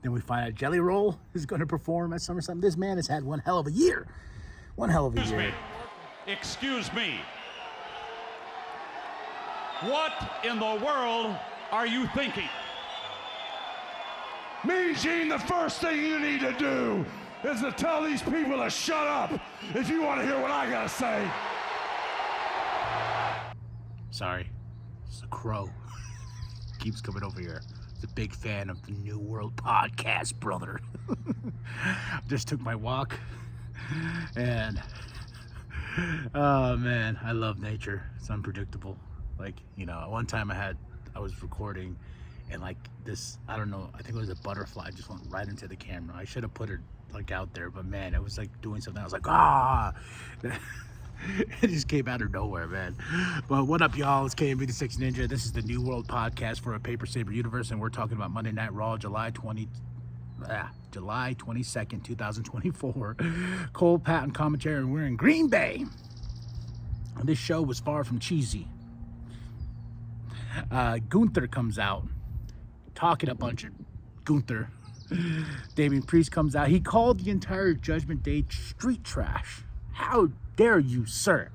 Then we find out Jelly Roll is going to perform at SummerSlam. This man has had one hell of a year. One hell of a year. Excuse me. What in the world are you thinking? Mean Gene, the first thing you need to do is to tell these people to shut up if you want to hear what I gotta say. Sorry, it's a crow. Keeps coming over here. He's a big fan of the New World podcast, brother. Just took my walk, and oh man, I love nature. It's unpredictable. Like, you know, one time I was recording, and like this, I don't know, I think it was a butterfly just went right into the camera. I should have put her like out there, but man, it was like doing something. I was like, ah. It just came out of nowhere, man. But what up, y'all? It's KMV6 Ninja. This is the New World podcast for a Paper Saber universe, and we're talking about Monday Night Raw, July 22nd, 2024. Cole Patton commentary, and we're in Green Bay. And this show was far from cheesy. Gunther comes out, talking a bunch of Gunther. Damian Priest comes out. He called the entire Judgment Day street trash. How dare you, sir?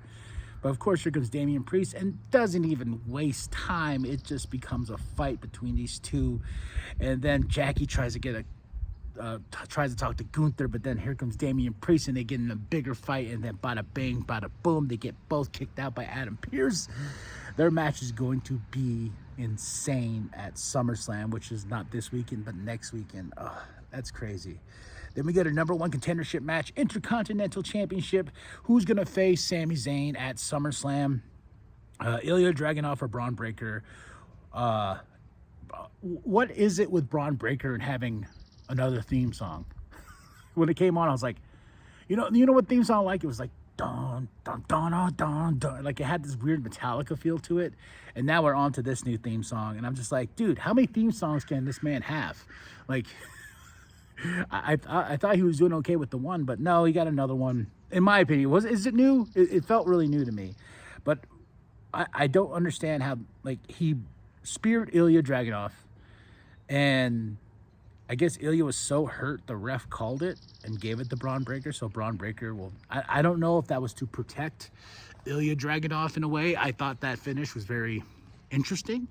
But of course, here comes Damian Priest and doesn't even waste time. It just becomes a fight between these two. And then Jackie tries to talk to Gunther, but then here comes Damian Priest and they get in a bigger fight, and then bada bang, bada boom, they get both kicked out by Adam Pearce. Their match is going to be insane at SummerSlam, which is not this weekend, but next weekend. Oh, that's crazy. Then we get a number one contendership match, Intercontinental Championship. Who's going to face Sami Zayn at SummerSlam? Ilya Dragunov or Braun Breaker. What is it with Braun Breaker and having another theme song? When it came on, I was like, you know what theme song I like? It was like, dun, dun, dun, dun, dun, dun. Like, it had this weird Metallica feel to it. And now we're on to this new theme song. And I'm just like, dude, how many theme songs can this man have? Like, I thought he was doing okay with the one, but no, he got another one. In my opinion, is it new? It felt really new to me. But I don't understand how, like, he speared Ilya Dragunov, and I guess Ilya was so hurt the ref called it and gave it to Braun Breaker, so Braun Breaker will... I don't know if that was to protect Ilya Dragunov in a way. I thought that finish was very interesting.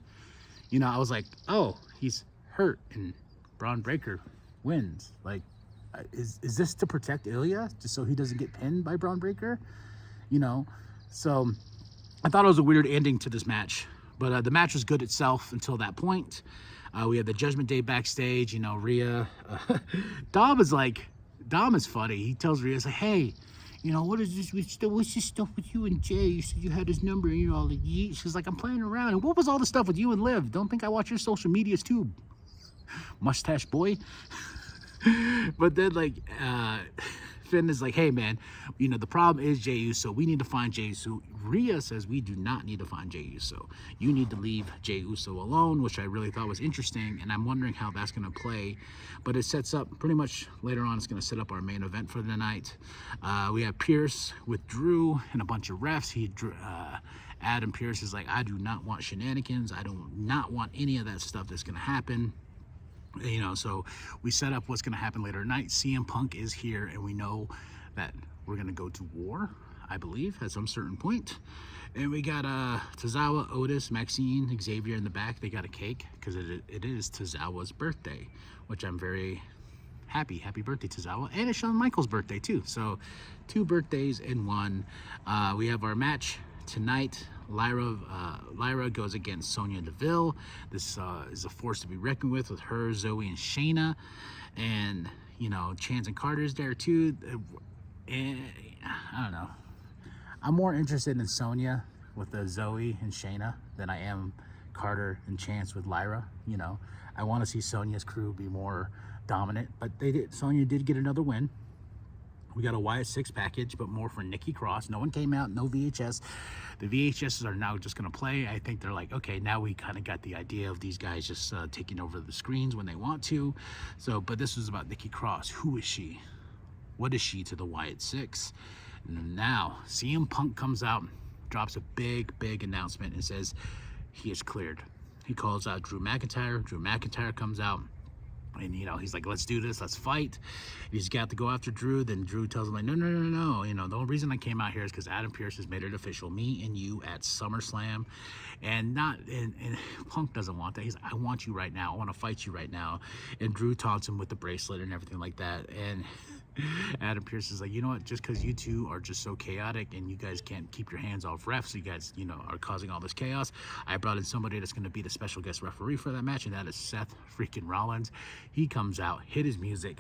You know, I was like, oh, he's hurt and Braun Breaker wins. Like, is this to protect Ilya just so he doesn't get pinned by Braun Breaker? You know, so I thought it was a weird ending to this match, but the match was good itself until that point. We had the Judgment Day backstage. You know, Rhea, Dom is funny. He tells Rhea, he's like, hey, you know, what's this stuff with you and Jay? You said you had his number and you're all like, yeet. She's like, I'm playing around. And what was all the stuff with you and Liv? Don't think I watch your social medias too, mustache boy. But then, like, Finn is like, hey, man, you know, the problem is Jey Uso. We need to find Jey Uso. Rhea says we do not need to find Jey Uso. You need to leave Jey Uso alone, which I really thought was interesting, and I'm wondering how that's going to play. But it sets up, pretty much later on, it's going to set up our main event for the night. We have Pierce with Drew and a bunch of refs. Adam Pearce is like, I do not want shenanigans. I do not want any of that stuff that's going to happen. You know, so we set up what's going to happen later tonight. CM Punk is here, and we know that we're going to go to war, I believe, at some certain point. And we got Tozawa, Otis, Maxine, Xavier in the back. They got a cake because it is Tozawa's birthday, which I'm very happy. Happy birthday, Tozawa. And it's Shawn Michaels' birthday, too. So 2 birthdays in one. We have our match tonight. Lyra goes against Sonya Deville. This is a force to be reckoned with her, Zoe, and Shayna. And, you know, Chance and Carter's there too. And I don't know. I'm more interested in Sonya with the Zoe and Shayna than I am Carter and Chance with Lyra. You know, I want to see Sonya's crew be more dominant, but Sonya did get another win. We got a Wyatt 6 package, but more for Nikki Cross. No one came out, no VHS. The VHSs are now just going to play. I think they're like, okay, now we kind of got the idea of these guys just taking over the screens when they want to. So, but this was about Nikki Cross. Who is she? What is she to the Wyatt 6? Now, CM Punk comes out, drops a big announcement and says he is cleared. He calls out Drew McIntyre. Drew McIntyre comes out. And, you know, he's like, let's do this, let's fight. He's got to go after Drew. Then Drew tells him, like, no, no, no, no. You know, the only reason I came out here is because Adam Pearce has made it official. Me and you at SummerSlam. And Punk doesn't want that. He's like, I want you right now. I want to fight you right now. And Drew taunts him with the bracelet and everything like that. And Adam Pearce is like, you know what, just because you two are just so chaotic and you guys can't keep your hands off refs, you guys, you know, are causing all this chaos, I brought in somebody that's going to be the special guest referee for that match, and that is Seth freaking Rollins. He comes out, hit his music.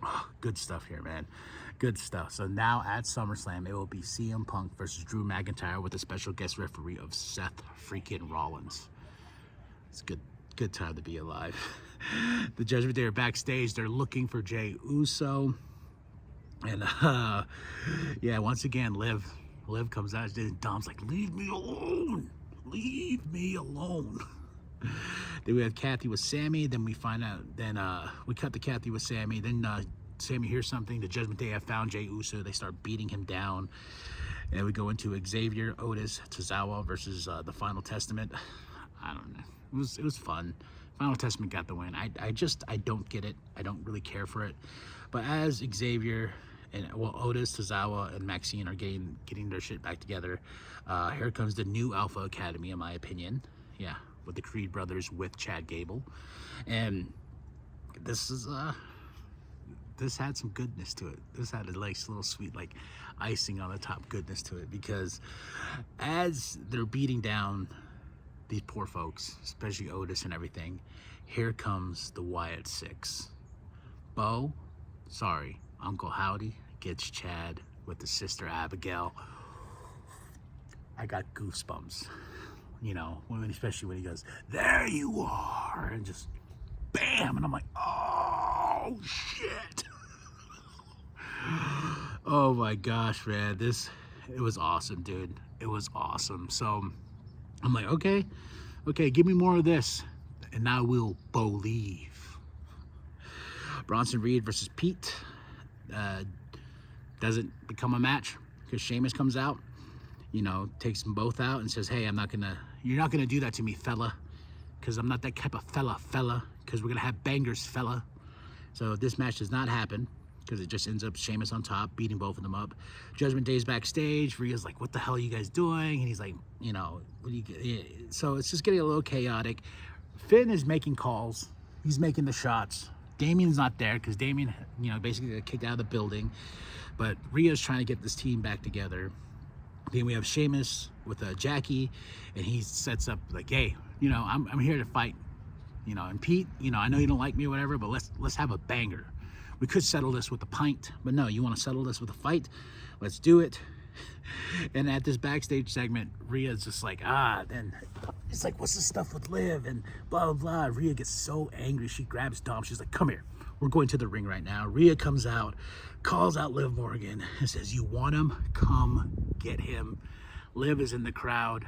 Oh, good stuff here, man. Good stuff. So now at SummerSlam, it will be CM Punk versus Drew McIntyre with a special guest referee of Seth freaking Rollins. It's good time to be alive. The Judgment Day are backstage. They're looking for Jey Uso. And yeah, once again, Liv comes out. And Dom's like, leave me alone. Leave me alone. Then we have Kathy with Sammy. Then we find out, we cut to Kathy with Sammy. Then Sammy hears something. The Judgment Day have found Jey Uso. They start beating him down. And we go into Xavier, Otis, Tozawa versus the Final Testament. I don't know. It was fun. Final Testament got the win. I don't get it. I don't really care for it. But as Xavier and Otis, Tozawa, and Maxine are getting their shit back together, here comes the new Alpha Academy, in my opinion. Yeah, with the Creed brothers with Chad Gable, and this had some goodness to it. This had a nice little sweet like icing on the top goodness to it, because as they're beating down these poor folks, especially Otis and everything, here comes the Wyatt Six. Uncle Howdy gets Chad with the sister Abigail. I got goosebumps, you know, especially when he goes, there you are, and just bam, and I'm like, oh shit. Oh my gosh, man, it was awesome, dude. It was awesome. So I'm like, okay, give me more of this, and I will believe. Bronson Reed versus Pete doesn't become a match because Sheamus comes out, you know, takes them both out and says, hey, you're not gonna do that to me, fella, because I'm not that type of fella, because we're gonna have bangers, fella. So this match does not happen, because it just ends up Sheamus on top, beating both of them up. Judgment Day's backstage. Rhea's like, what the hell are you guys doing? And he's like, you know, what do you? So it's just getting a little chaotic. Finn is making calls. He's making the shots. Damien's not there because Damien, you know, basically got kicked out of the building. But Rhea's trying to get this team back together. Then we have Sheamus with Jackie, and he sets up like, hey, you know, I'm here to fight. You know, and Pete, you know, I know you don't like me or whatever, but let's have a banger. We could settle this with a pint, but no, you want to settle this with a fight? Let's do it. And at this backstage segment, Rhea's just like, then it's like, what's this stuff with Liv? And blah, blah, blah. Rhea gets so angry. She grabs Dom. She's like, come here. We're going to the ring right now. Rhea comes out, calls out Liv Morgan, and says, you want him? Come get him. Liv is in the crowd.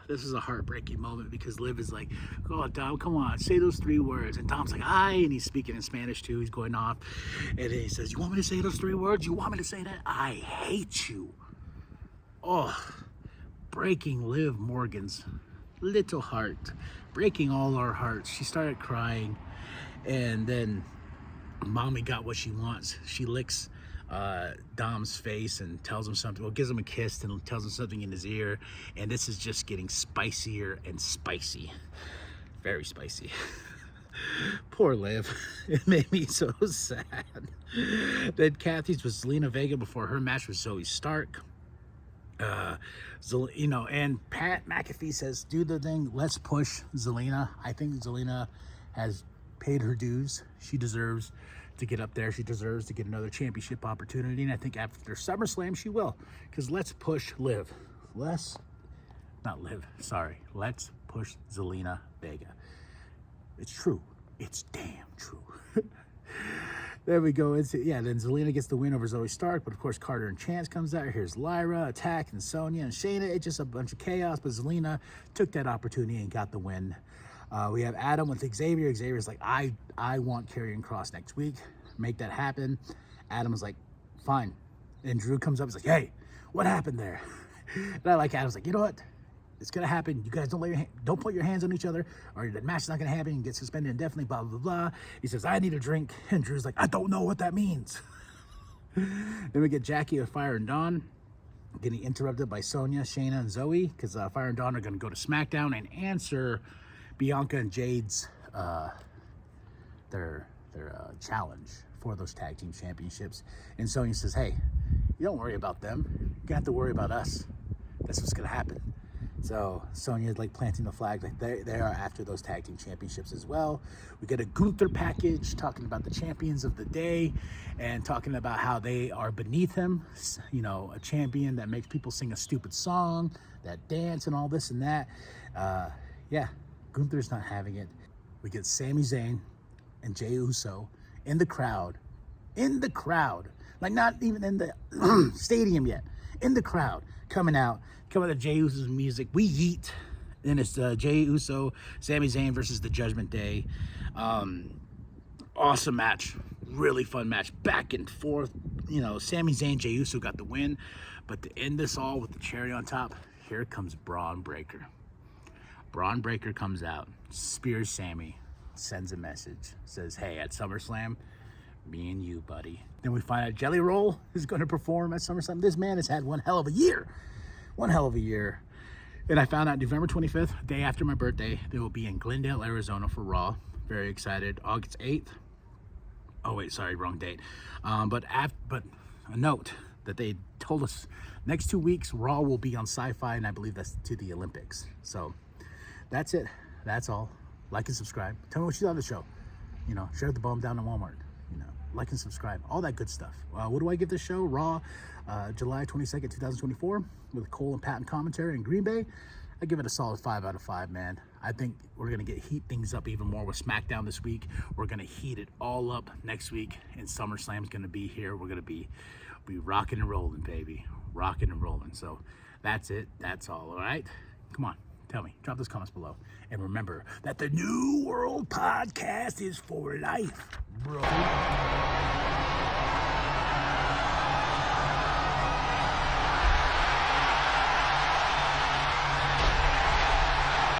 This is a heartbreaking moment because Liv is like, oh, Dom, come on, say those 3 words. And Dom's like, aye, and he's speaking in Spanish too. He's going off. And then he says, you want me to say those 3 words? You want me to say that? I hate you. Oh, breaking Liv Morgan's little heart. Breaking all our hearts. She started crying. And then Mommy got what she wants. She licks Dom's face and tells him something, well, gives him a kiss and tells him something in his ear, and this is just getting spicier and spicy. Very spicy. Poor Liv. It made me so sad. Then Kathy's with Zelina Vega before her match with Zoe Stark. You know, and Pat McAfee says, do the thing, let's push Zelina. I think Zelina has paid her dues. She deserves to get up there. She deserves to get another championship opportunity, and I think after SummerSlam she will, because let's push Liv. Let's push Zelina Vega. It's true. It's damn true. There we go. Then Zelina gets the win over Zoe Stark, but of course Carter and Chance comes out. Here's Lyra, Attack, and Sonya, and Shayna. It's just a bunch of chaos, but Zelina took that opportunity and got the win. We have Adam with Xavier. Xavier's like, I want Karrion Kross next week. Make that happen. Adam was like, fine. And Drew comes up and is like, hey, what happened there? And I like Adam's like, you know what? It's gonna happen. You guys don't put your hands on each other, or the match is not gonna happen. You get suspended indefinitely. Blah blah blah. He says, "I need a drink," and Drew's like, "I don't know what that means." Then we get Jackie with Fire and Dawn getting interrupted by Sonya, Shayna, and Zoe because Fire and Dawn are gonna go to SmackDown and answer Bianca and Jade's their challenge for those tag team championships. And Sonya says, "Hey, you don't worry about them. You have to worry about us. That's what's gonna happen." So Sonya's like planting the flag, like they are after those tag team championships as well. We get a Gunther package talking about the champions of the day and talking about how they are beneath him. You know, a champion that makes people sing a stupid song, that dance and all this and that. Yeah, Gunther's not having it. We get Sami Zayn and Jey Uso in the crowd, like not even in the stadium yet, in the crowd, coming to Jey Uso's music. We yeet. Then it's Jey Uso, Sami Zayn versus the Judgment Day. Awesome match, really fun match, back and forth. You know, Sami Zayn, Jey Uso got the win, but to end this all with the cherry on top, here comes Braun Breaker. Braun Breaker comes out, spears Sami, sends a message, says, "Hey, at SummerSlam, me and you, buddy." Then we find out Jelly Roll is going to perform at SummerSlam. This man has had one hell of a year. And I found out November 25th, day after my birthday, they will be in Glendale, Arizona for Raw. Very excited. August 8th. Oh, wait, sorry, wrong date. But a note that they told us next 2 weeks, Raw will be on Sci-Fi, and I believe that's to the Olympics. So that's it. That's all. Like and subscribe. Tell me what you thought of the show. You know, share the bum down in Walmart. You know, like and subscribe. All that good stuff. What do I give this show? Raw, July 22nd, 2024, with Cole and Patton commentary in Green Bay. I give it a solid 5 out of 5, man. I think we're going to heat things up even more with SmackDown this week. We're going to heat it all up next week, and SummerSlam's going to be here. We're going to be rocking and rolling, baby. Rocking and rolling. So that's it. That's all right? Come on. Tell me. Drop those comments below. And remember that the New World Podcast is for life, bro.